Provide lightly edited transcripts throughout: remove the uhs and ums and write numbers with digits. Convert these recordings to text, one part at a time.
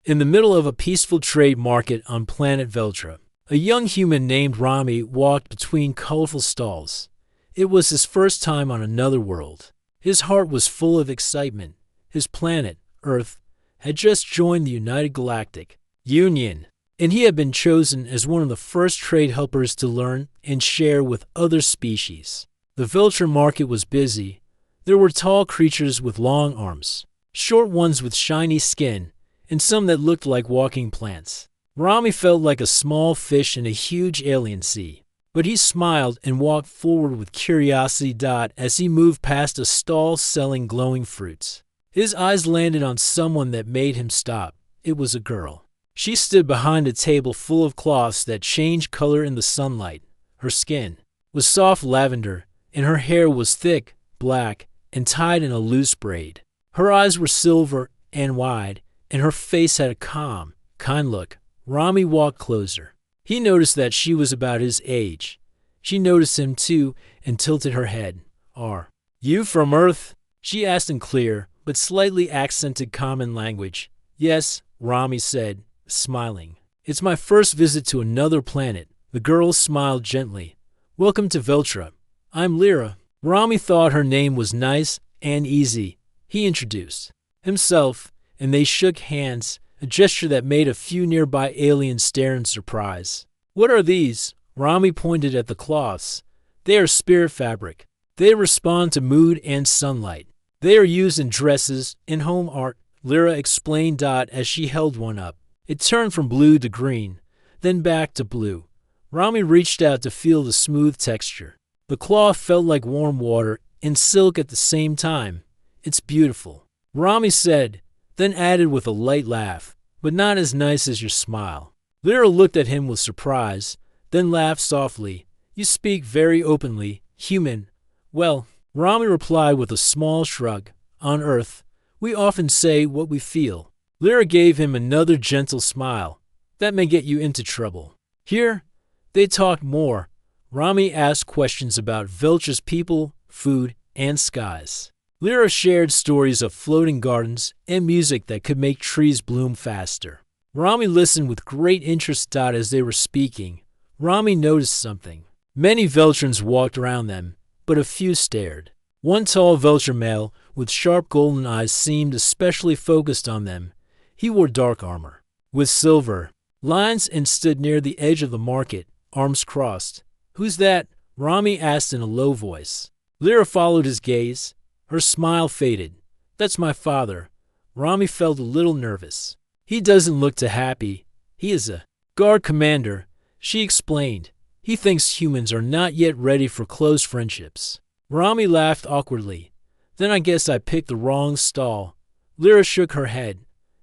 In the middle of a peaceful trade market on planet Veltra, a young human named Rami walked between colorful stalls. It was his first time on another world. His heart was full of excitement. His planet, Earth, had just joined the United Galactic Union, and he had been chosen as one of the first trade helpers to learn and share with other species. The Veltra market was busy. There were tall creatures with long arms, short ones with shiny skin, and some that looked like walking plants. Rami felt like a small fish in a huge alien sea, but he smiled and walked forward with curiosity as he moved past a stall selling glowing fruits. His eyes landed on someone that made him stop. It was a girl. She stood behind a table full of cloths that changed color in the sunlight. Her skin was soft lavender, and her hair was thick, black, and tied in a loose braid. Her eyes were silver and wide, and her face had a calm, kind look. Rami walked closer. He noticed that she was about his age. She noticed him too and tilted her head. "Are you from Earth?" she asked in clear, but slightly accented common language. "Yes," Rami said, smiling. "It's my first visit to another planet." The girl smiled gently. "Welcome to Veltra. I'm Lyra." Rami thought her name was nice and easy. He introduced himself, and they shook hands, a gesture that made a few nearby aliens stare in surprise. "What are these?" Rami pointed at the cloths. "They are spirit fabric. They respond to mood and sunlight. They are used in dresses and home art," Lyra explained as she held one up. It turned from blue to green, then back to blue. Rami reached out to feel the smooth texture. The cloth felt like warm water and silk at the same time. "It's beautiful," Rami said, then added with a light laugh, "but not as nice as your smile." Lyra looked at him with surprise, then laughed softly. "You speak very openly, human." "Well," Rami replied with a small shrug, "on Earth, we often say what we feel." Lyra gave him another gentle smile. "That may get you into trouble." Here, they talked more. Rami asked questions about Veltra's people, food, and skies. Lyra shared stories of floating gardens and music that could make trees bloom faster. Rami listened with great interest as they were speaking. Rami noticed something. Many Veltrans walked around them, but a few stared. One tall Veltra male with sharp golden eyes seemed especially focused on them. He wore dark armor with silver lines and stood near the edge of the market, arms crossed. "Who's that?" Rami asked in a low voice. Lyra followed his gaze. Her smile faded. "That's my father." Rami felt a little nervous. "He doesn't look too happy. He is a guard commander," she explained. "He thinks humans are not yet ready for close friendships." Rami laughed awkwardly. "Then I guess I picked the wrong stall." Lyra shook her head.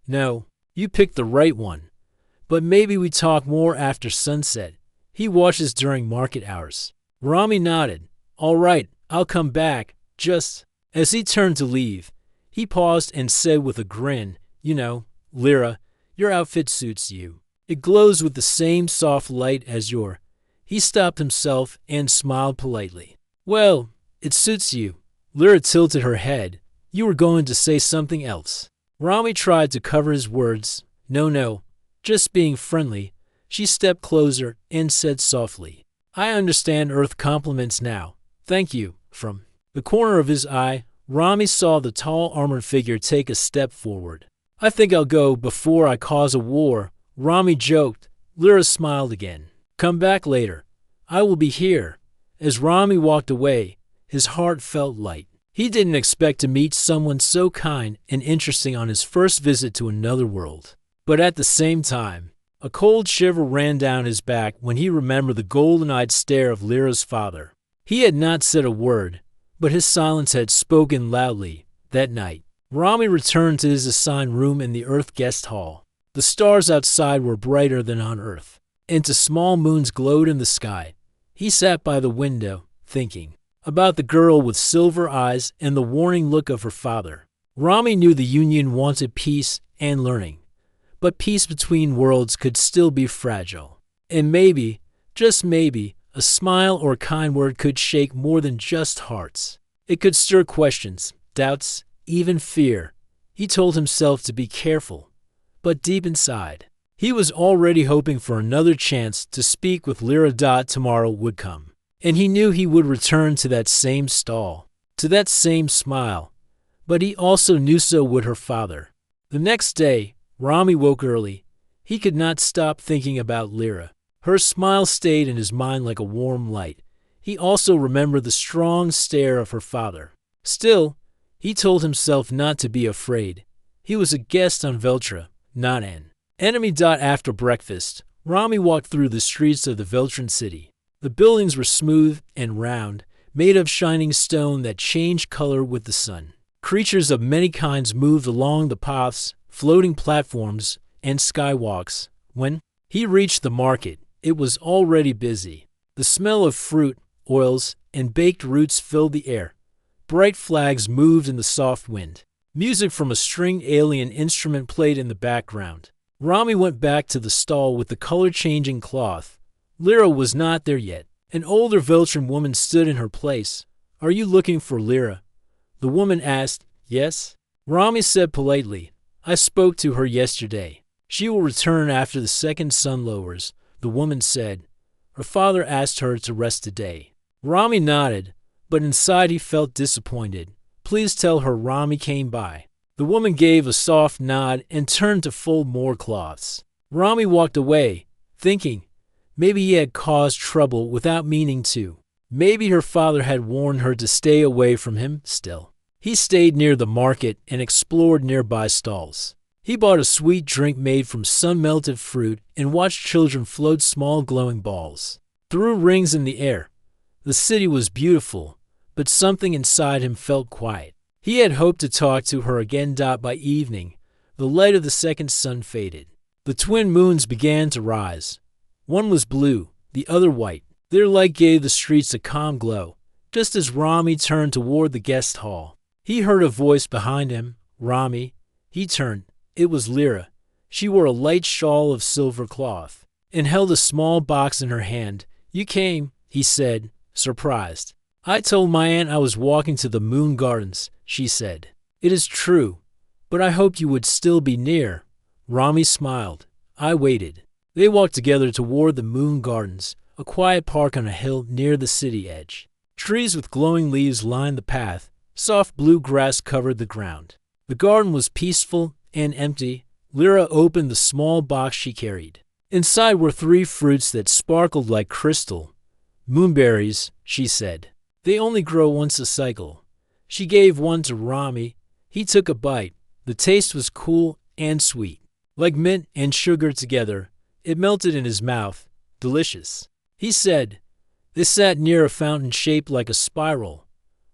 "No, you picked the right one. But maybe we talk more after sunset. He watches during market hours." Rami nodded. "All right, I'll come back. Just..." As he turned to leave, he paused and said with a grin, "You know, Lyra, your outfit suits you. It glows with the same soft light as your..." He stopped himself and smiled politely. "Well, it suits you." Lyra tilted her head. "You were going to say something else." Rami tried to cover his words. No, just being friendly." She stepped closer and said softly, "I understand Earth compliments now. Thank you." From the corner of his eye, Rami saw the tall armored figure take a step forward. "I think I'll go before I cause a war," Rami joked. Lyra smiled again. "Come back later. I will be here." As Rami walked away, his heart felt light. He didn't expect to meet someone so kind and interesting on his first visit to another world. But at the same time, a cold shiver ran down his back when he remembered the golden-eyed stare of Lyra's father. He had not said a word, but his silence had spoken loudly. That night, Rami returned to his assigned room in the Earth guest hall. The stars outside were brighter than on Earth, and small moons glowed in the sky. He sat by the window, thinking about the girl with silver eyes and the warning look of her father. Rami knew the Union wanted peace and learning, but peace between worlds could still be fragile. And maybe, just maybe, a smile or a kind word could shake more than just hearts. It could stir questions, doubts, even fear. He told himself to be careful, but deep inside, he was already hoping for another chance to speak with Lyra. Tomorrow would come, and he knew he would return to that same stall, to that same smile, but he also knew so would her father. The next day, Rami woke early. He could not stop thinking about Lyra. Her smile stayed in his mind like a warm light. He also remembered the strong stare of her father. Still, he told himself not to be afraid. He was a guest on Veltra, not an enemy. After breakfast, Rami walked through the streets of the Veltran city. The buildings were smooth and round, made of shining stone that changed color with the sun. Creatures of many kinds moved along the paths, floating platforms, and skywalks. When he reached the market, it was already busy. The smell of fruit, oils, and baked roots filled the air. Bright flags moved in the soft wind. Music from a stringed alien instrument played in the background. Rami went back to the stall with the color-changing cloth. Lyra was not there yet. An older Veltran woman stood in her place. "Are you looking for Lyra?" The woman asked. "Yes." Rami said politely. "I spoke to her yesterday. She will return after the second sun lowers," the woman said. Her father asked her to rest today. Rami nodded, but inside he felt disappointed. "Please tell her Rami came by." The woman gave a soft nod and turned to fold more cloths. Rami walked away, thinking, maybe he had caused trouble without meaning to. Maybe her father had warned her to stay away from him. Still, he stayed near the market and explored nearby stalls. He bought a sweet drink made from sun-melted fruit and watched children float small glowing balls through rings in the air. The city was beautiful, but something inside him felt quiet. He had hoped to talk to her again. By evening, the light of the second sun faded. The twin moons began to rise. One was blue, the other white. Their light gave the streets a calm glow. Just as Rami turned toward the guest hall, he heard a voice behind him. "Rami." He turned. It was Lyra. She wore a light shawl of silver cloth and held a small box in her hand. "You came," he said, surprised. "I told my aunt I was walking to the moon gardens," she said. "It is true, but I hoped you would still be near." Rami smiled. "I waited." They walked together toward the moon gardens, a quiet park on a hill near the city edge. Trees with glowing leaves lined the path. Soft blue grass covered the ground. The garden was peaceful and empty. Lyra opened the small box she carried. Inside were 3 fruits that sparkled like crystal. "Moonberries," she said. "They only grow once a cycle." She gave one to Rami. He took a bite. The taste was cool and sweet, like mint and sugar together. It melted in his mouth. Delicious. He said. They sat near a fountain shaped like a spiral.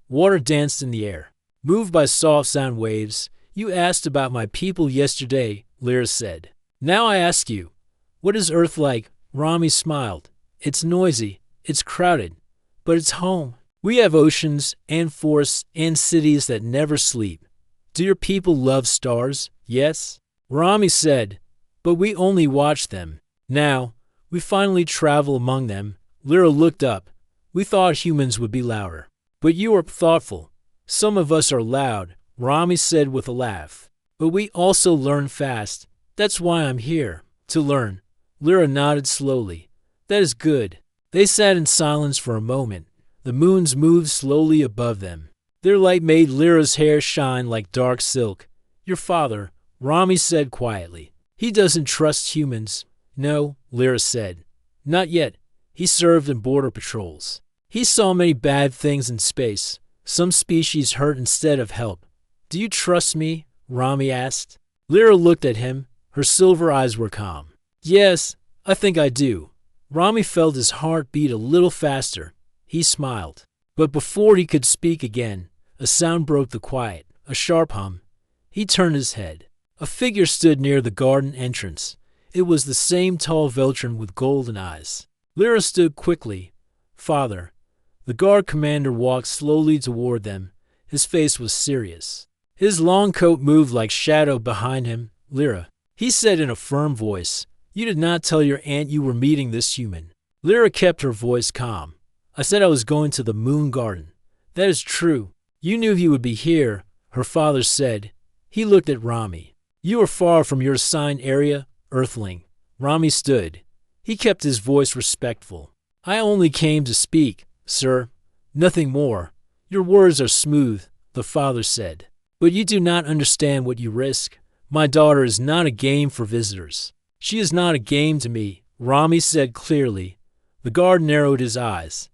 Water danced in the air, moved by soft sound waves. "You asked about my people yesterday," Lyra said. "Now I ask you, what is Earth like?" Rami smiled. "It's noisy, it's crowded, but it's home. We have oceans and forests and cities that never sleep. Do your people love stars?" "Yes," Rami said, "but we only watch them. Now, we finally travel among them." Lyra looked up. "We thought humans would be louder, but you are thoughtful. Some of us are loud," Rami said with a laugh. "But we also learn fast. That's why I'm here, to learn." Lyra nodded slowly. "That is good." They sat in silence for a moment. The moons moved slowly above them. Their light made Lyra's hair shine like dark silk. "Your father," Rami said quietly. "He doesn't trust humans." "No," Lyra said. "Not yet. He served in border patrols. He saw many bad things in space. Some species hurt instead of help." "Do you trust me?" Rami asked. Lyra looked at him. Her silver eyes were calm. "Yes, I think I do." Rami felt his heart beat a little faster. He smiled. But before he could speak again, a sound broke the quiet, a sharp hum. He turned his head. A figure stood near the garden entrance. It was the same tall Veltran with golden eyes. Lyra stood quickly. "Father." The guard commander walked slowly toward them. His face was serious. His long coat moved like shadow behind him. "Lyra," he said in a firm voice, "you did not tell your aunt you were meeting this human." Lyra kept her voice calm. "I said I was going to the moon garden." "That is true. You knew he would be here," her father said. He looked at Rami. You are far from your assigned area, Earthling. Rami stood. He kept his voice respectful. I only came to speak, sir. Nothing more. Your words are smooth, the father said. But you do not understand what you risk. My daughter is not a game for visitors. She is not a game to me, Rami said clearly. The guard narrowed his eyes.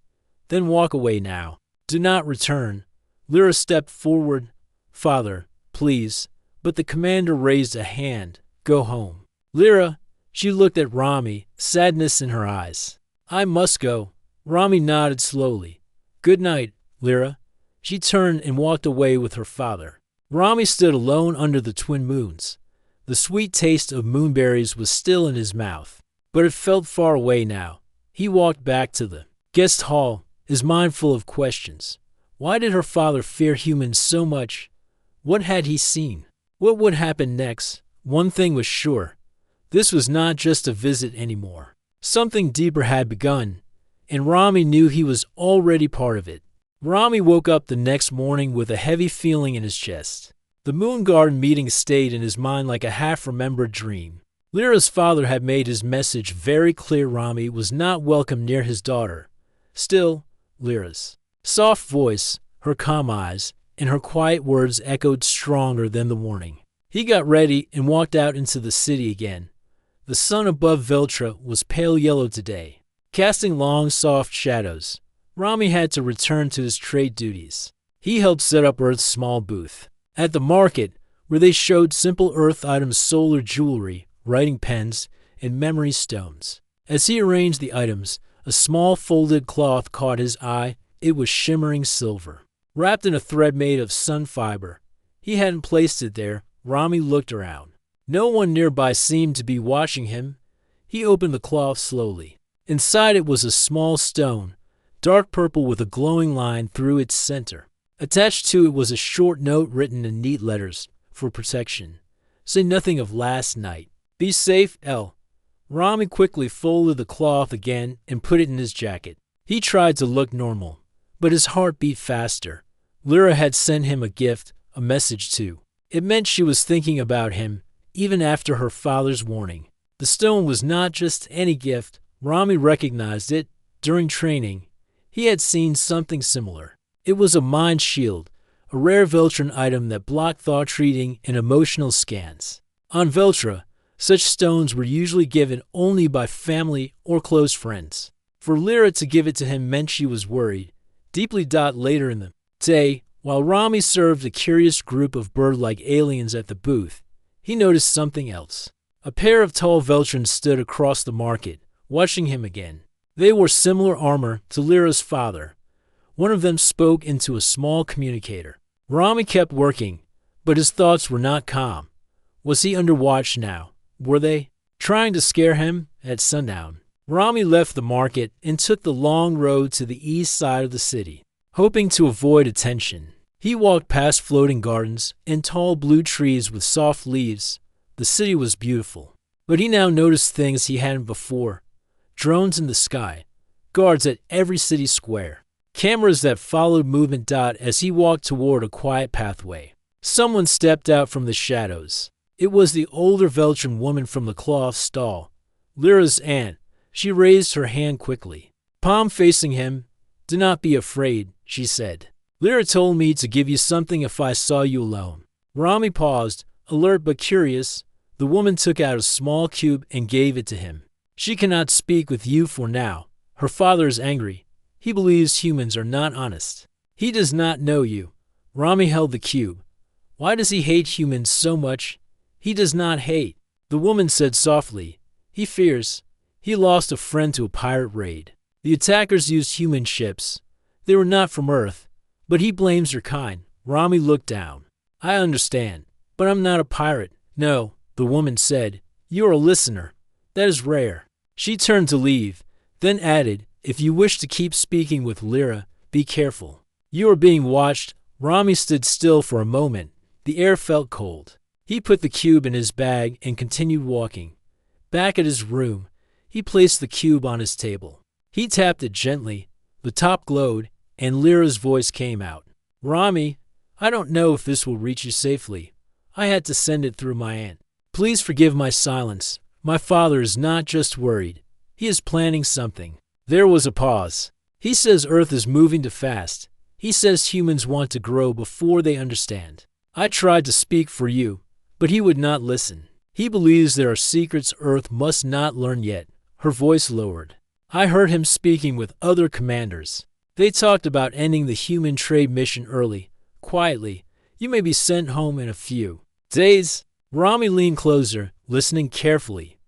Then walk away now. Do not return. Lyra stepped forward. Father, please. But the commander raised a hand. Go home. Lyra, she looked at Rami, sadness in her eyes. I must go. Rami nodded slowly. Good night, Lyra. She turned and walked away with her father. Rami stood alone under the twin moons. The sweet taste of moonberries was still in his mouth, but it felt far away now. He walked back to the guest hall, his mind full of questions. Why did her father fear humans so much? What had he seen? What would happen next? One thing was sure. This was not just a visit anymore. Something deeper had begun, and Rami knew he was already part of it. Rami woke up the next morning with a heavy feeling in his chest. The Moon Garden meeting stayed in his mind like a half-remembered dream. Lyra's father had made his message very clear. Rami was not welcome near his daughter. Still, Lyra's soft voice, her calm eyes, and her quiet words echoed stronger than the warning. He got ready and walked out into the city again. The sun above Veltra was pale yellow today, casting long, soft shadows. Rami had to return to his trade duties. He helped set up Earth's small booth. At the market, where they showed simple Earth items, solar jewelry, writing pens, and memory stones. As he arranged the items, a small folded cloth caught his eye. It was shimmering silver, wrapped in a thread made of sun fiber. He hadn't placed it there. Rami looked around. No one nearby seemed to be watching him. He opened the cloth slowly. Inside it was a small stone, dark purple with a glowing line through its center. Attached to it was a short note written in neat letters, for protection. Say nothing of last night. Be safe, L. Rami quickly folded the cloth again and put it in his jacket. He tried to look normal, but his heart beat faster. Lyra had sent him a gift, a message too. It meant she was thinking about him, even after her father's warning. The stone was not just any gift. Rami recognized it. During training, he had seen something similar. It was a mind shield, a rare Veltran item that blocked thought treating and emotional scans. On Veltra, such stones were usually given only by family or close friends. For Lyra to give it to him meant she was worried. Deeply. Later in the day, while Rami served a curious group of bird-like aliens at the booth, he noticed something else. A pair of tall Veltrans stood across the market, watching him again. They wore similar armor to Lyra's father. One of them spoke into a small communicator. Rami kept working, but his thoughts were not calm. Was he under watch now? Were they trying to scare him? At sundown, Rami left the market and took the long road to the east side of the city, hoping to avoid attention. He walked past floating gardens and tall blue trees with soft leaves. The city was beautiful, but he now noticed things he hadn't before. Drones in the sky, guards at every city square, cameras that followed movement. As he walked toward a quiet pathway, someone stepped out from the shadows. It was the older Veltran woman from the cloth stall, Lyra's aunt. She raised her hand quickly, palm facing him. Do not be afraid, she said. Lyra told me to give you something if I saw you alone. Rami paused, alert but curious. The woman took out a small cube and gave it to him. She cannot speak with you for now. Her father is angry. He believes humans are not honest. He does not know you. Rami held the cube. Why does he hate humans so much? He does not hate, the woman said softly. He fears. He lost a friend to a pirate raid. The attackers used human ships. They were not from Earth, but he blames their kind. Rami looked down. I understand, but I'm not a pirate. No, the woman said. You are a listener. That is rare. She turned to leave, then added, if you wish to keep speaking with Lyra, be careful. You are being watched. Rami stood still for a moment. The air felt cold. He put the cube in his bag and continued walking. Back at his room, he placed the cube on his table. He tapped it gently. The top glowed, and Lyra's voice came out. Rami, I don't know if this will reach you safely. I had to send it through my aunt. Please forgive my silence. My father is not just worried. He is planning something. There was a pause. He says Earth is moving too fast. He says humans want to grow before they understand. I tried to speak for you, but he would not listen. He believes there are secrets Earth must not learn yet. Her voice lowered. I heard him speaking with other commanders. They talked about ending the human trade mission early, quietly. You may be sent home in a few days. Rami leaned closer, listening carefully.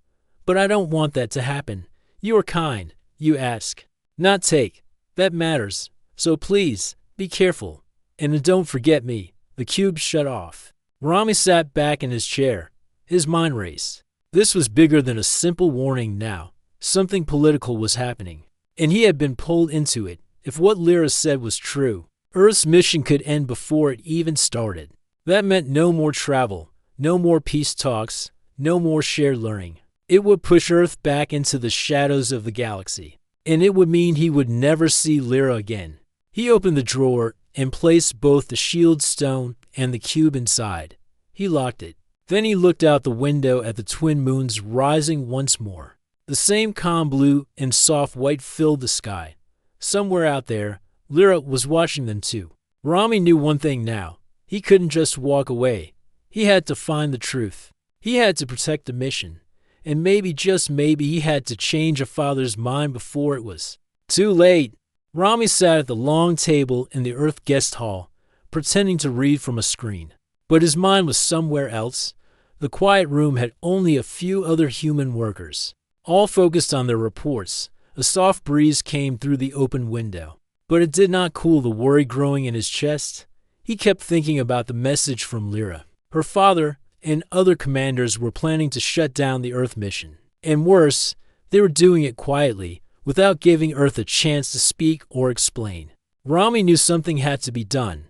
But I don't want that to happen. You are kind, you ask. Not take. That matters. So please, be careful. And don't forget me. The cube shut off. Rami sat back in his chair. His mind raced. This was bigger than a simple warning now. Something political was happening. And he had been pulled into it. If what Lyra said was true, Earth's mission could end before it even started. That meant no more travel, no more peace talks, no more shared learning. It would push Earth back into the shadows of the galaxy. And it would mean he would never see Lyra again. He opened the drawer and placed both the shield stone and the cube inside. He locked it. Then he looked out the window at the twin moons rising once more. The same calm blue and soft white filled the sky. Somewhere out there, Lyra was watching them too. Rami knew one thing now. He couldn't just walk away. He had to find the truth. He had to protect the mission. And maybe, just maybe, he had to change a father's mind before it was too late. Rami sat at the long table in the Earth guest hall, pretending to read from a screen. But his mind was somewhere else. The quiet room had only a few other human workers, all focused on their reports. A soft breeze came through the open window, but it did not cool the worry growing in his chest. He kept thinking about the message from Lyra. Her father and other commanders were planning to shut down the Earth mission. And worse, they were doing it quietly, without giving Earth a chance to speak or explain. Rami knew something had to be done,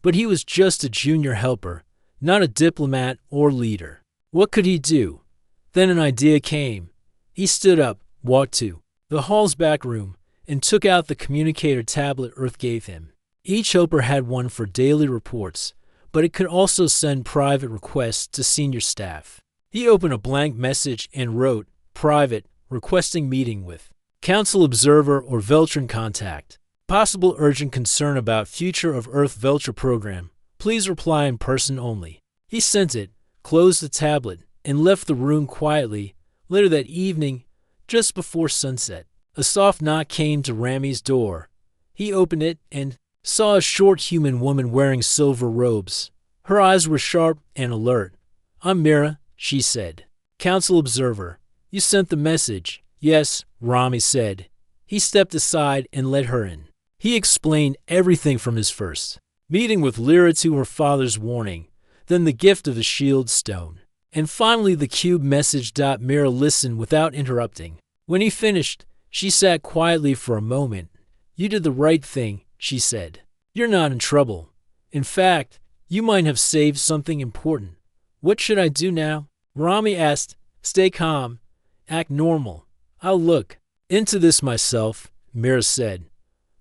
but he was just a junior helper, not a diplomat or leader. What could he do? Then an idea came. He stood up, walked to the hall's back room, and took out the communicator tablet Earth gave him. Each helper had one for daily reports, but it could also send private requests to senior staff. He opened a blank message and wrote, "Private, requesting meeting with Council Observer or Veltran contact. Possible urgent concern about future of Earth Veltra program. Please reply in person only." He sent it, closed the tablet, and left the room quietly. Later that evening, just before sunset, a soft knock came to Rami's door. He opened it and saw a short human woman wearing silver robes. Her eyes were sharp and alert. "I'm Mira," she said. "Council Observer. You sent the message." "Yes," Rami said. He stepped aside and let her in. He explained everything from his first meeting with Lyra to her father's warning, then the gift of the shield stone, and finally the cube message. Mira listened without interrupting. When he finished, she sat quietly for a moment. "You did the right thing," she said. "You're not in trouble. In fact, you might have saved something important. What should I do now?" Rami asked. "Stay calm. Act normal. I'll look into this myself," Mira said.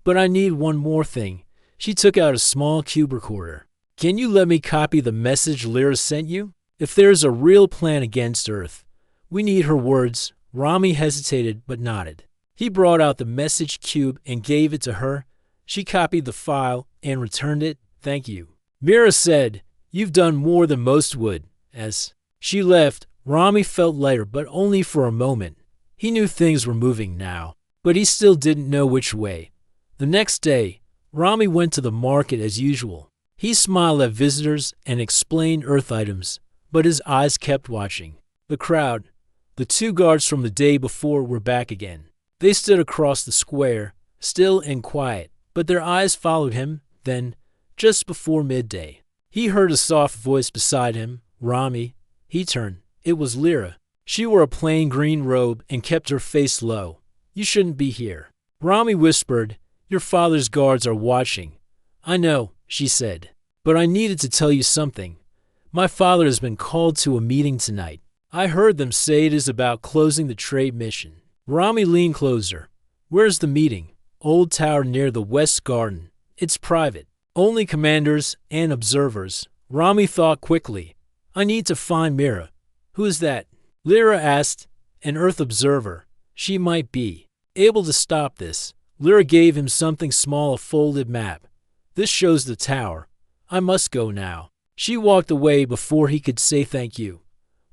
"But I need one more thing." She took out a small cube recorder. "Can you let me copy the message Lyra sent you? If there is a real plan against Earth, we need her words." Rami hesitated but nodded. He brought out the message cube and gave it to her. She copied the file and returned it. "Thank you," Mira said. "You've done more than most would." As she left, Rami felt lighter, but only for a moment. He knew things were moving now, but he still didn't know which way. The next day, Rami went to the market as usual. He smiled at visitors and explained Earth items, but his eyes kept watching the crowd. The two guards from the day before were back again. They stood across the square, still and quiet, but their eyes followed him. Then, just before midday, he heard a soft voice beside him. "Rami." He turned. It was Lyra. She wore a plain green robe and kept her face low. "You shouldn't be here." Rami whispered, "Your father's guards are watching." "I know," she said, "but I needed to tell you something. My father has been called to a meeting tonight. I heard them say it is about closing the trade mission." Rami leaned closer. "Where's the meeting?" "Old tower near the West Garden. It's private. Only commanders and observers." Rami thought quickly. I need to find Mira. Who is that? Lyra asked. An Earth observer. She might be able to stop this. Lyra gave him something small, a folded map. This shows the tower. I must go now. She walked away before he could say thank you.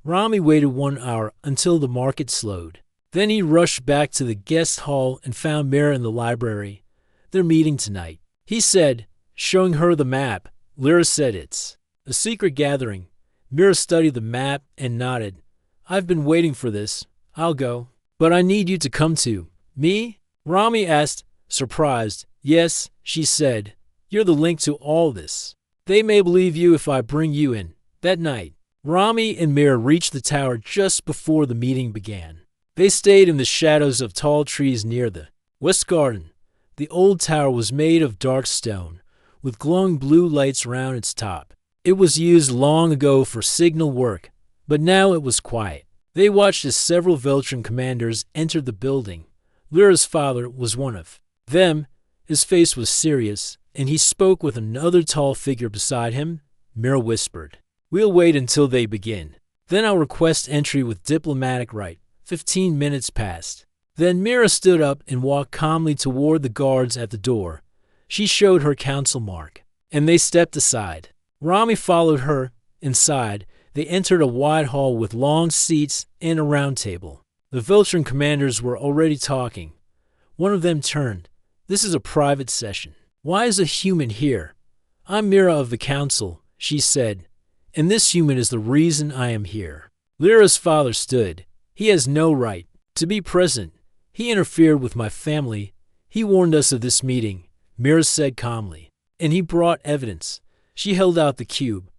Rami waited 1 hour until the market slowed. Then he rushed back to the guest hall and found Mira in the library. They're meeting tonight, he said, showing her the map. Lyra said it's a secret gathering. Mira studied the map and nodded. I've been waiting for this. I'll go. But I need you to come too. Me? Rami asked, surprised. Yes, she said. You're the link to all this. They may believe you if I bring you in. That night, Rami and Mira reached the tower just before the meeting began. They stayed in the shadows of tall trees near the west garden. The old tower was made of dark stone, with glowing blue lights around its top. It was used long ago for signal work, but now it was quiet. They watched as several Veltran commanders entered the building. Lyra's father was one of them. His face was serious, and he spoke with another tall figure beside him. Mira whispered, "We'll wait until they begin. Then I'll request entry with diplomatic right." 15 minutes passed. Then Mira stood up and walked calmly toward the guards at the door. She showed her council mark, and they stepped aside. Rami followed her. Inside, they entered a wide hall with long seats and a round table. The Veltran commanders were already talking. One of them turned. "This is a private session. Why is a human here?" "I'm Mira of the council," she said, "and this human is the reason I am here." Lyra's father stood. "He has no right to be present. He interfered with my family. He warned us of this meeting," Mira said calmly. "And he brought evidence." She held out the cube.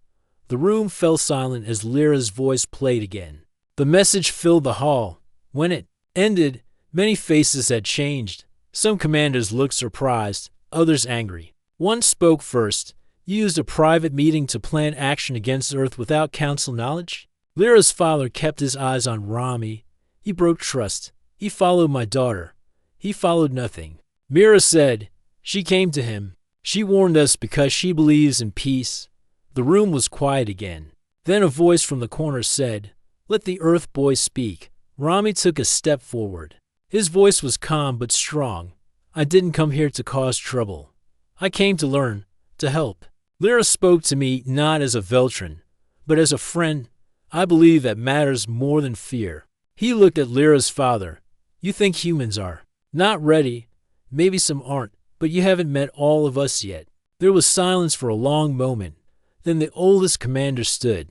The room fell silent as Lyra's voice played again. The message filled the hall. When it ended, many faces had changed. Some commanders looked surprised, others angry. One spoke first. "You used a private meeting to plan action against Earth without council knowledge?" Lyra's father kept his eyes on Rami. "He broke trust. He followed my daughter. He followed nothing." Mira said, "She came to him. She warned us because she believes in peace." The room was quiet again. Then a voice from the corner said, "Let the Earth boy speak." Rami took a step forward. His voice was calm but strong. "I didn't come here to cause trouble. I came to learn, to help." Lyra spoke to me not as a Veltran, but as a friend. "I believe that matters more than fear." He looked at Lyra's father. "You think humans are not ready. Maybe some aren't, but you haven't met all of us yet." There was silence for a long moment. Then the oldest commander stood.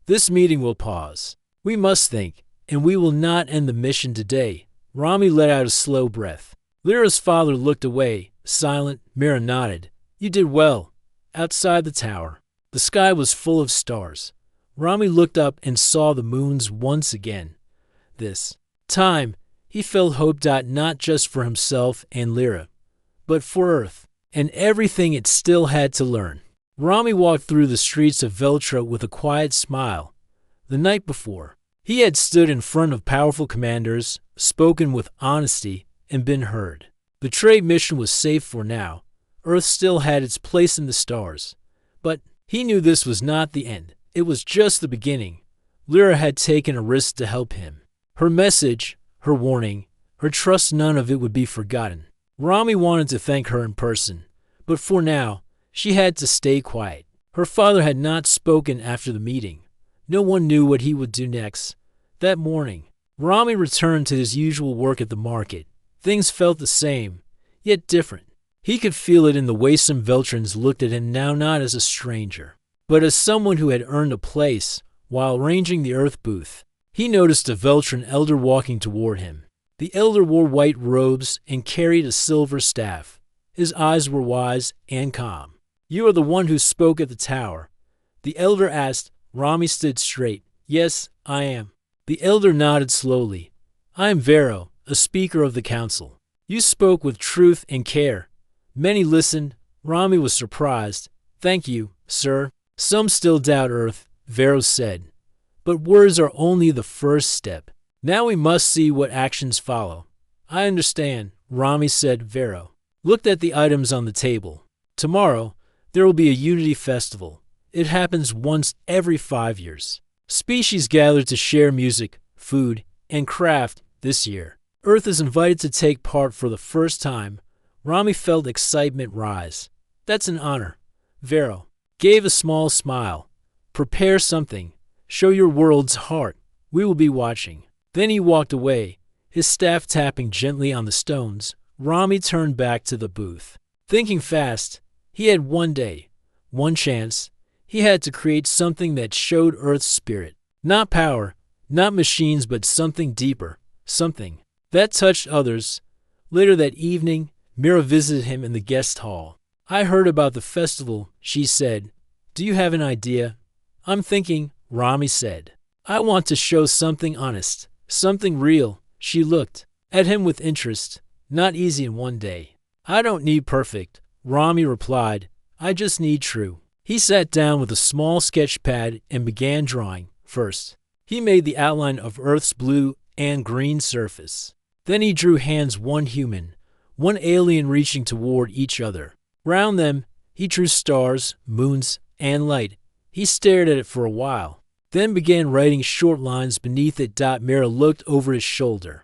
"This meeting will pause. We must think, and we will not end the mission today." Rami let out a slow breath. Lyra's father looked away, silent. Mira nodded. "You did well." Outside the tower, the sky was full of stars. Rami looked up and saw the moons once again. This time, he felt hope, not just for himself and Lyra, but for Earth, and everything it still had to learn. Rami walked through the streets of Veltra with a quiet smile. The night before, he had stood in front of powerful commanders, spoken with honesty, and been heard. The trade mission was safe for now. Earth still had its place in the stars. But he knew this was not the end. It was just the beginning. Lyra had taken a risk to help him. Her message, her warning, her trust, none of it would be forgotten. Rami wanted to thank her in person, but for now, she had to stay quiet. Her father had not spoken after the meeting. No one knew what he would do next. That morning, Rami returned to his usual work at the market. Things felt the same, yet different. He could feel it in the way some Veltrans looked at him now, not as a stranger, but as someone who had earned a place. While arranging the Earth booth, he noticed a Veltran elder walking toward him. The elder wore white robes and carried a silver staff. His eyes were wise and calm. "You are the one who spoke at the tower?" the elder asked. Rami stood straight. "Yes, I am." The elder nodded slowly. "I am Vero, a speaker of the council. You spoke with truth and care. Many listened." Rami was surprised. "Thank you, sir." "Some still doubt Earth," Vero said. "But words are only the first step. Now we must see what actions follow." "I understand," Rami said. Vero looked at the items on the table. "Tomorrow, there will be a unity festival. It happens once every 5 years. Species gather to share music, food, and craft this year. Earth is invited to take part for the first time. Rami felt excitement rise. That's an honor. Vero gave a small smile. Prepare something. Show your world's heart. We will be watching. Then he walked away, his staff tapping gently on the stones. Rami turned back to the booth. Thinking fast, he had one day, one chance. He had to create something that showed Earth's spirit. Not power, not machines, but something deeper. Something that touched others. Later that evening, Mira visited him in the guest hall. I heard about the festival, she said. Do you have an idea? I'm thinking, Rami said. I want to show something honest, something real. She looked at him with interest. Not easy in one day. I don't need perfect, Rami replied. I just need true. He sat down with a small sketch pad and began drawing. First, he made the outline of Earth's blue and green surface. Then he drew hands, one human, one alien reaching toward each other. Round them, he drew stars, moons, and light. He stared at it for a while, then began writing short lines beneath it. Mira looked over his shoulder.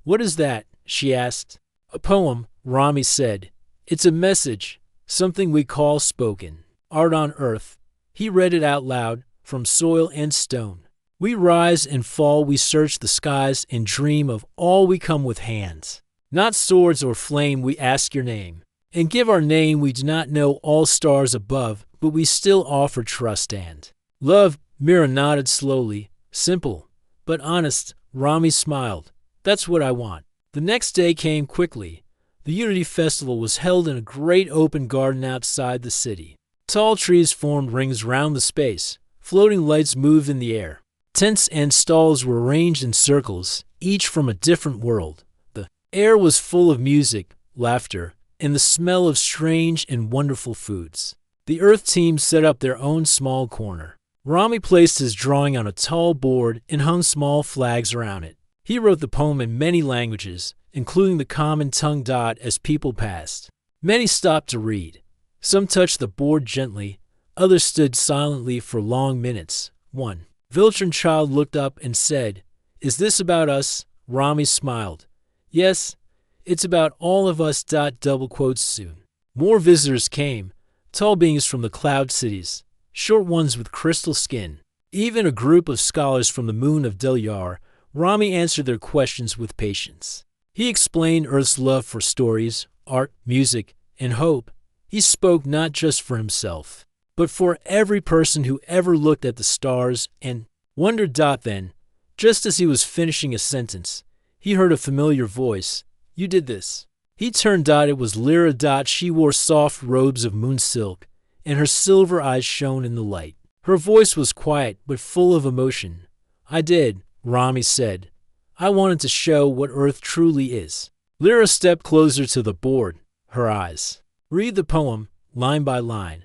What is that? She asked. A poem, Rami said. It's a message, something we call spoken art on Earth. He read it out loud, from soil and stone. We rise and fall, we search the skies and dream of all we come with hands. Not swords or flame, we ask your name. And give our name, we do not know all stars above, but we still offer trust and love. Mira nodded slowly. Simple, but honest. Rami smiled. That's what I want. The next day came quickly. The Unity Festival was held in a great open garden outside the city. Tall trees formed rings round the space. Floating lights moved in the air. Tents and stalls were arranged in circles, each from a different world. The air was full of music, laughter, and the smell of strange and wonderful foods. The Earth team set up their own small corner. Rami placed his drawing on a tall board and hung small flags around it. He wrote the poem in many languages, including the common tongue. As people passed, many stopped to read. Some touched the board gently, others stood silently for long minutes. One Viltran child looked up and said, Is this about us? Rami smiled. Yes, it's about all of us. Double quotes. Soon more visitors came, tall beings from the cloud cities, short ones with crystal skin, even a group of scholars from the moon of Delyar. Rami answered their questions with patience. He explained Earth's love for stories, art, music, and hope. He spoke not just for himself, but for every person who ever looked at the stars and wondered. Then, just as he was finishing a sentence, he heard a familiar voice. You did this. He turned. It was Lyra. She wore soft robes of moon silk, and her silver eyes shone in the light. Her voice was quiet but full of emotion. I did, Rami said. I wanted to show what Earth truly is. Lyra stepped closer to the board, her eyes. Read the poem, line by line.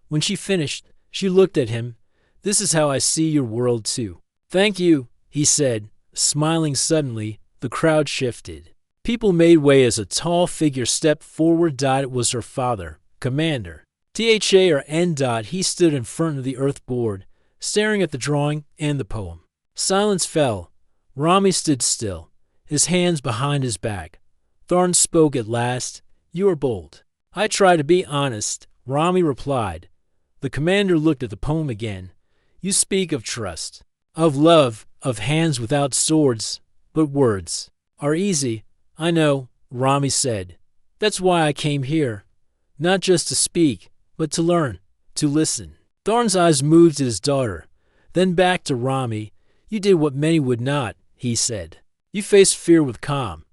When she finished, she looked at him. This is how I see your world too. Thank you, he said, smiling suddenly. The crowd shifted. People made way as a tall figure stepped forward. It was her father, Commander Tha or N. He stood in front of the Earth board, staring at the drawing and the poem. Silence fell. Rami stood still, his hands behind his back. Tharn spoke at last. You are bold. I try to be honest, Rami replied. The commander looked at the poem again. You speak of trust, of love, of hands without swords, but words are easy. I know, Rami said. That's why I came here. Not just to speak, but to learn, to listen. Tharn's eyes moved to his daughter, then back to Rami. You did what many would not, he said. You faced fear with calm.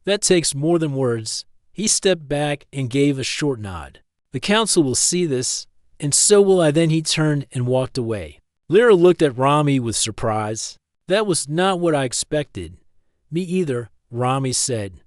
That takes more than words. He stepped back and gave a short nod. The council will see this, and so will I. Then he turned and walked away. Lyra looked at Rami with surprise. That was not what I expected. Me either, Rami said.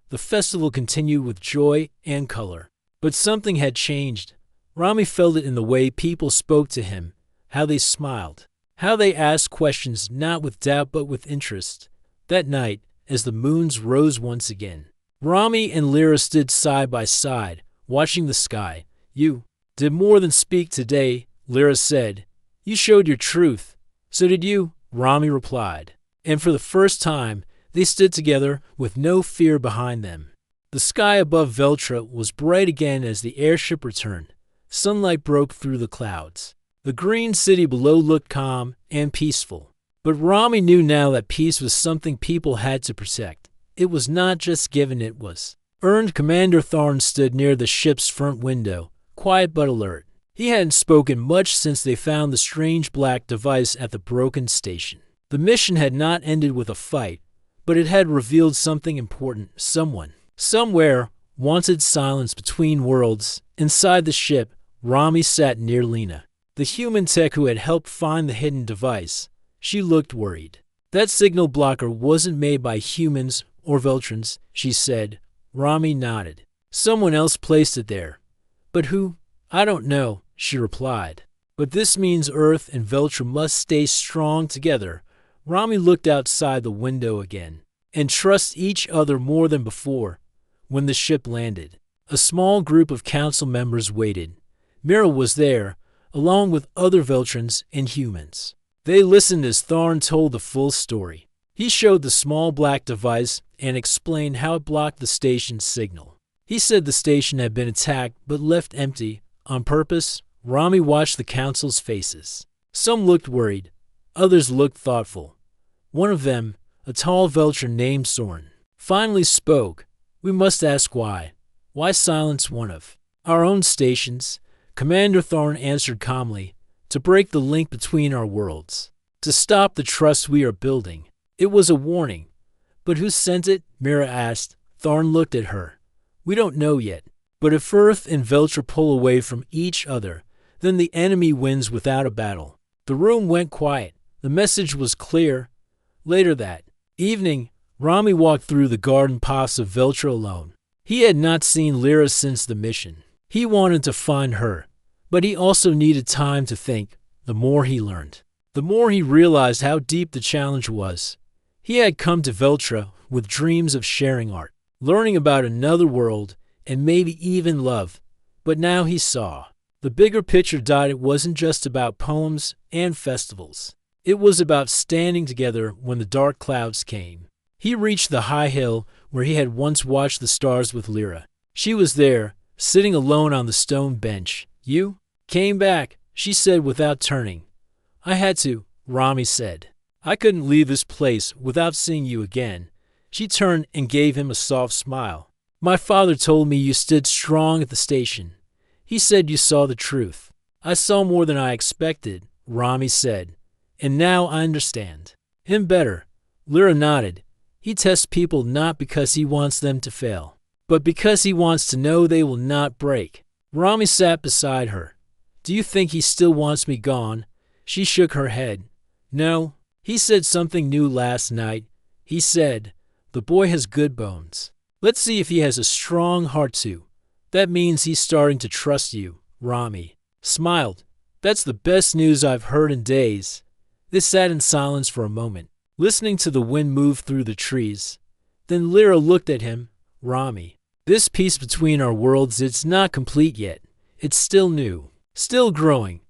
The festival continued with joy and color. But something had changed. Rami felt it in the way people spoke to him, how they smiled, how they asked questions not with doubt but with interest. That night, as the moons rose once again, Rami and Lyra stood side by side, watching the sky. You did more than speak today, Lyra said. You showed your truth. So did you, Rami replied. And for the first time, they stood together with no fear behind them. The sky above Veltra was bright again as the airship returned. Sunlight broke through the clouds. The green city below looked calm and peaceful. But Rami knew now that peace was something people had to protect. It was not just given, it was earned. Commander Thorne stood near the ship's front window, quiet but alert. He hadn't spoken much since they found the strange black device at the broken station. The mission had not ended with a fight, but it had revealed something important. Someone, somewhere, wanted silence between worlds. Inside the ship, Rami sat near Lena, the human tech who had helped find the hidden device. She looked worried. That signal blocker wasn't made by humans or Veltrans, she said. Rami nodded. Someone else placed it there. But who? I don't know, she replied. But this means Earth and Veltra must stay strong together. Rami looked outside the window again. And trust each other more than before. When the ship landed, a small group of council members waited. Mira was there, along with other Veltrans and humans. They listened as Tharn told the full story. He showed the small black device and explained how it blocked the station's signal. He said the station had been attacked but left empty on purpose. Rami watched the council's faces. Some looked worried, others looked thoughtful. One of them, a tall Veltran named Soren, finally spoke. We must ask why. Why silence one of our own stations? Commander Thorne answered calmly. To break the link between our worlds. To stop the trust we are building. It was a warning. But who sent it? Mira asked. Thorne looked at her. We don't know yet. But if Earth and Veltra pull away from each other, then the enemy wins without a battle. The room went quiet. The message was clear. Later that evening, Rami walked through the garden paths of Veltra alone. He had not seen Lyra since the mission. He wanted to find her, but he also needed time to think. The more he learned, the more he realized how deep the challenge was. He had come to Veltra with dreams of sharing art, learning about another world, and maybe even love. But now he saw. The bigger picture. It wasn't just about poems and festivals. It was about standing together when the dark clouds came. He reached the high hill where he had once watched the stars with Lyra. She was there, sitting alone on the stone bench. You came back, she said without turning. I had to, Rami said. I couldn't leave this place without seeing you again. She turned and gave him a soft smile. My father told me you stood strong at the station. He said you saw the truth. I saw more than I expected, Rami said. And now I understand him better. Lyra nodded. He tests people not because he wants them to fail, but because he wants to know they will not break. Rami sat beside her. Do you think he still wants me gone? She shook her head. No. He said something new last night. He said, the boy has good bones. Let's see if he has a strong heart too. That means he's starting to trust you. Rami smiled. That's the best news I've heard in days. They sat in silence for a moment, listening to the wind move through the trees. Then Lyra looked at him. Rami, this peace between our worlds, it's not complete yet. It's still new, still growing.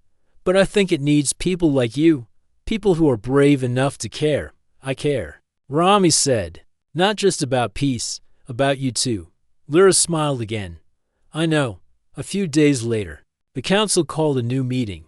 But I think it needs people like you, people who are brave enough to care. I care. Rami said, not just about peace, about you too. Lyra smiled again. I know. A few days later, the council called a new meeting.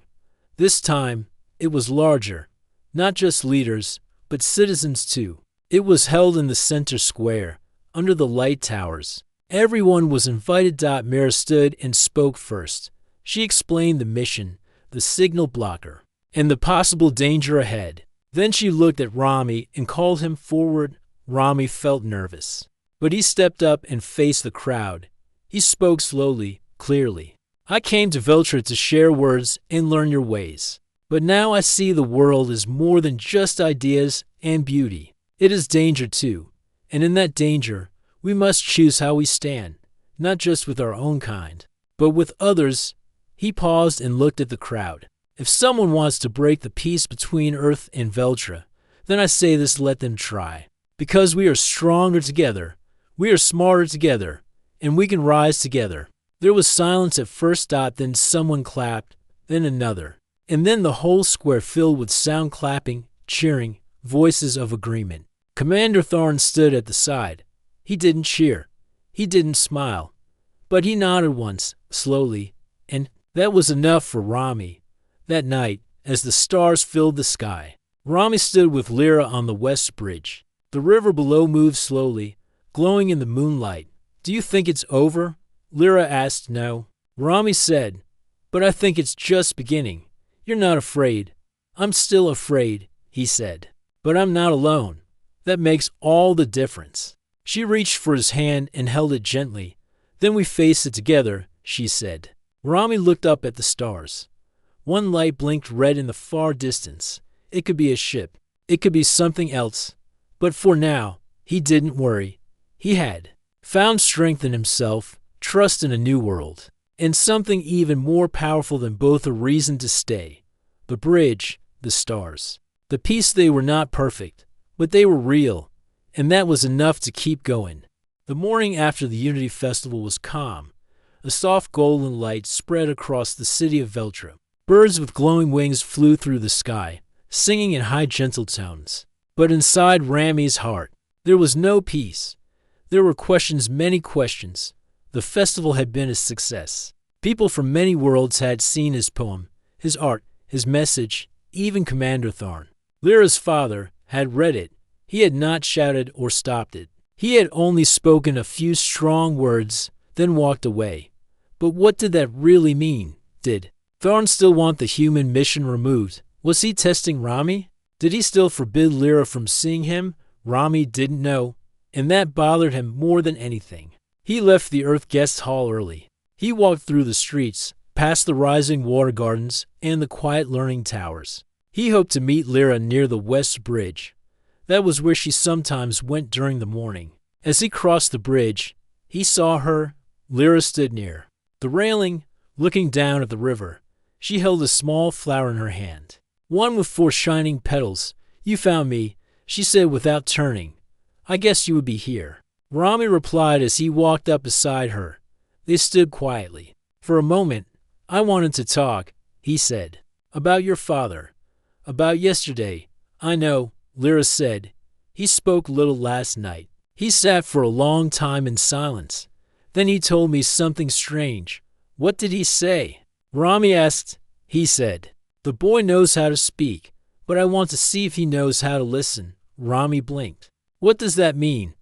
This time, it was larger. Not just leaders, but citizens too. It was held in the center square, under the light towers. Everyone was invited. Mira stood and spoke first. She explained the mission, the signal blocker, and the possible danger ahead. Then she looked at Rami and called him forward. Rami felt nervous, but he stepped up and faced the crowd. He spoke slowly, clearly. I came to Veltra to share words and learn your ways. But now I see the world is more than just ideas and beauty. It is danger too. And in that danger, we must choose how we stand, not just with our own kind, but with others. He paused and looked at the crowd. If someone wants to break the peace between Earth and Veltra, then I say this, let them try. Because we are stronger together, we are smarter together, and we can rise together. There was silence at first. Then someone clapped. then another. And then the whole square filled with sound clapping, cheering, voices of agreement. Commander Thorne stood at the side. He didn't cheer. He didn't smile. But he nodded once, slowly, and that was enough for Rami. That night, as the stars filled the sky, Rami stood with Lyra on the west bridge. The river below moved slowly, glowing in the moonlight. "Do you think it's over?" Lyra asked. "No." Rami said, "But I think it's just beginning. You're not afraid." "I'm still afraid," he said. "But I'm not alone. That makes all the difference." She reached for his hand and held it gently. "Then we face it together," she said. Rami looked up at the stars. One light blinked red in the far distance. It could be a ship. It could be something else. But for now, he didn't worry. He had found strength in himself, trust in a new world, and something even more powerful than both a reason to stay. The bridge, the stars. The peace. They were not perfect, but they were real, and that was enough to keep going. The morning after the Unity Festival was calm. A soft golden light spread across the city of Veltra. Birds with glowing wings flew through the sky, singing in high gentle tones. But inside Rami's heart, there was no peace. There were questions, many questions. The festival had been a success. People from many worlds had seen his poem, his art, his message, even Commander Thorne. Lyra's father had read it. He had not shouted or stopped it. He had only spoken a few strong words, then walked away. But what did that really mean? Did Thorne still want the human mission removed? Was he testing Rami? Did he still forbid Lyra from seeing him? Rami didn't know, and that bothered him more than anything. He left the Earth Guest Hall early. He walked through the streets, past the rising water gardens and the quiet learning towers. He hoped to meet Lyra near the West Bridge. That was where she sometimes went during the morning. As he crossed the bridge, he saw her. Lyra stood near the railing, looking down at the river. She held a small flower in her hand, one with 4 shining petals. "You found me," she said without turning. "I guess you would be here." Rami replied as he walked up beside her. They stood quietly. For a moment, "I wanted to talk," he said. "About your father. About yesterday." "I know," Lyra said. "He spoke little last night." He sat for a long time in silence. Then he told me something strange. "What did he say?" Rami asked. He said, "The boy knows how to speak, but I want to see if he knows how to listen." Rami blinked. "What does that mean?"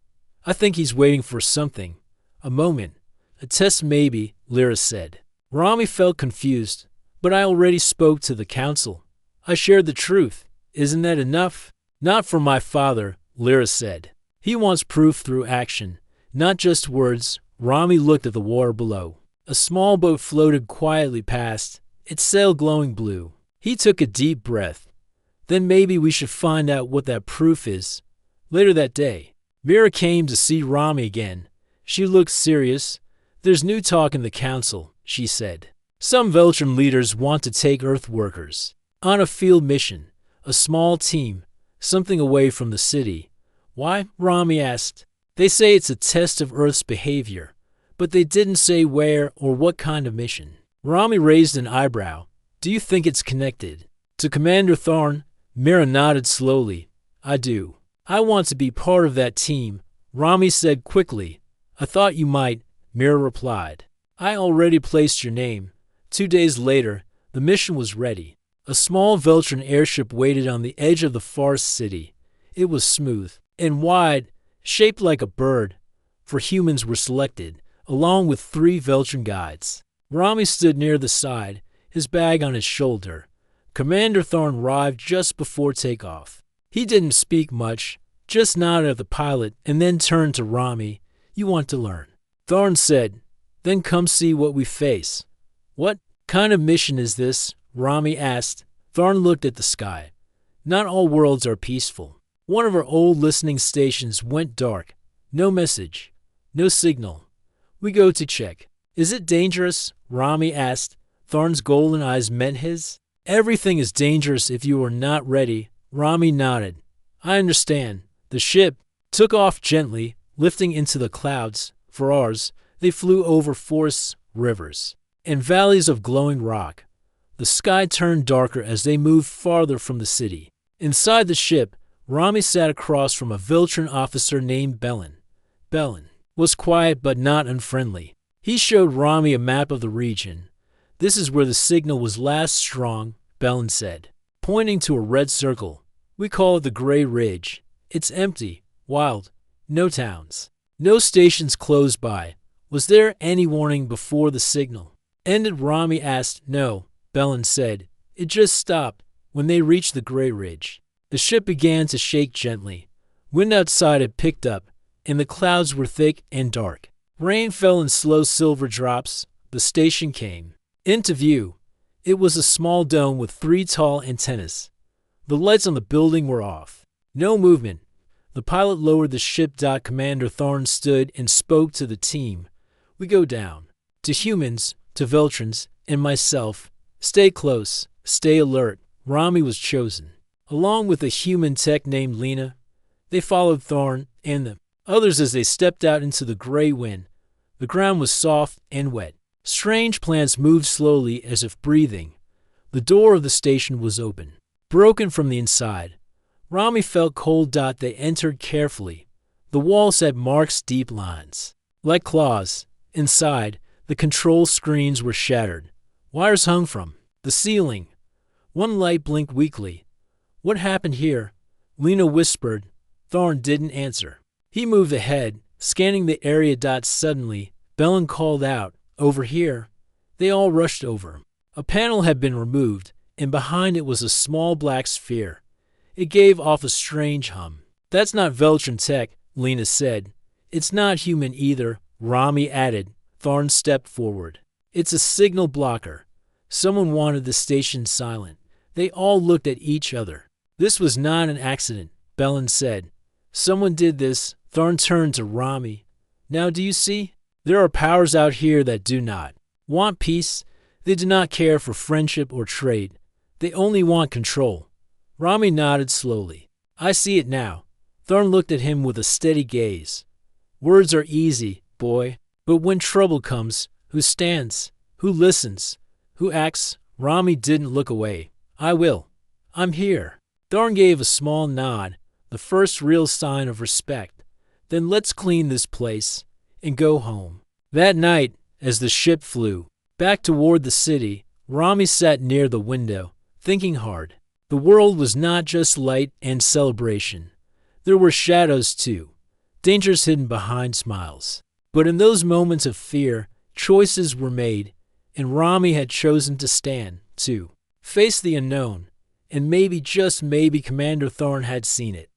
"I think he's waiting for something." "A moment. A test maybe," Lyra said. Rami felt confused. "But I already spoke to the council. I shared the truth. Isn't that enough?" "Not for my father," Lyra said. "He wants proof through action, not just words." Rami looked at the water below. A small boat floated quietly past, its sail glowing blue. He took a deep breath. "Then maybe we should find out what that proof is." Later that day, Vera came to see Rami again. She looked serious. "There's new talk in the council," she said. "Some Veltran leaders want to take Earth workers on a field mission, a small team, something away from the city." "Why?" Rami asked. "They say it's a test of Earth's behavior, but they didn't say where or what kind of mission." Rami raised an eyebrow. "Do you think it's connected to Commander Thorne?" Mira nodded slowly. "I do. I want to be part of that team," Rami said quickly. "I thought you might," Mira replied. "I already placed your name." 2 days later, the mission was ready. A small Veltran airship waited on the edge of the forest city. It was smooth and wide, shaped like a bird. 4 humans were selected, along with 3 Veltran guides. Rami stood near the side, his bag on his shoulder. Commander Thorne arrived just before takeoff. He didn't speak much, just nodded at the pilot and then turned to Rami. "You want to learn," Thorne said. "Then come see what we face." "What kind of mission is this?" Rami asked. Thorne looked at the sky. "Not all worlds are peaceful. One of our old listening stations went dark. No message. No signal. We go to check." "Is it dangerous?" Rami asked. Thorne's golden eyes met his. "Everything is dangerous if you are not ready." Rami nodded. "I understand." The ship took off gently, lifting into the clouds. For hours, they flew over forests, rivers, and valleys of glowing rock. The sky turned darker as they moved farther from the city. Inside the ship, Rami sat across from a Viltran officer named Bellin. Bellin was quiet but not unfriendly. He showed Rami a map of the region. "This is where the signal was last strong," Bellin said, pointing to a red circle. "We call it the Gray Ridge. It's empty, wild, no towns, no stations close by. Was there any warning before the signal ended?" Rami asked. "No," Bellin said. "It just stopped when they reached the Gray Ridge." The ship began to shake gently. Wind outside had picked up, and the clouds were thick and dark. Rain fell in slow silver drops. The station came into view. It was a small dome with 3 tall antennas. The lights on the building were off. No movement. The pilot lowered the ship. Commander Thorne stood and spoke to the team. "We go down. To humans, to Veltrans, and myself. Stay close. Stay alert." Rami was chosen, along with a human tech named Lena. They followed Thorne and the others as they stepped out into the gray wind. The ground was soft and wet. Strange plants moved slowly as if breathing. The door of the station was open, broken from the inside. Rami felt cold. They entered carefully. The walls had marks, deep lines, like claws. Inside, the control screens were shattered. Wires hung from the ceiling. One light blinked weakly. "What happened here?" Lena whispered. Thorne didn't answer. He moved ahead, scanning the area. Suddenly, Bellin called out, "Over here." They all rushed over. A panel had been removed, and behind it was a small black sphere. It gave off a strange hum. "That's not Veltran tech," Lena said. "It's not human either," Rami added. Thorne stepped forward. "It's a signal blocker. Someone wanted the station silent." They all looked at each other. "This was not an accident," Bellin said. "Someone did this." Thorne turned to Rami. "Now do you see? There are powers out here that do not want peace. They do not care for friendship or trade. They only want control." Rami nodded slowly. "I see it now." Thorne looked at him with a steady gaze. "Words are easy, boy. But when trouble comes, who stands? Who listens? Who acts?" Rami didn't look away. "I will. I'm here." Thorne gave a small nod, the first real sign of respect. "Then let's clean this place and go home." That night, as the ship flew back toward the city, Rami sat near the window, thinking hard. The world was not just light and celebration. There were shadows too, dangers hidden behind smiles. But in those moments of fear, choices were made, and Rami had chosen to stand, to face the unknown. And maybe, just maybe, Commander Thorne had seen it.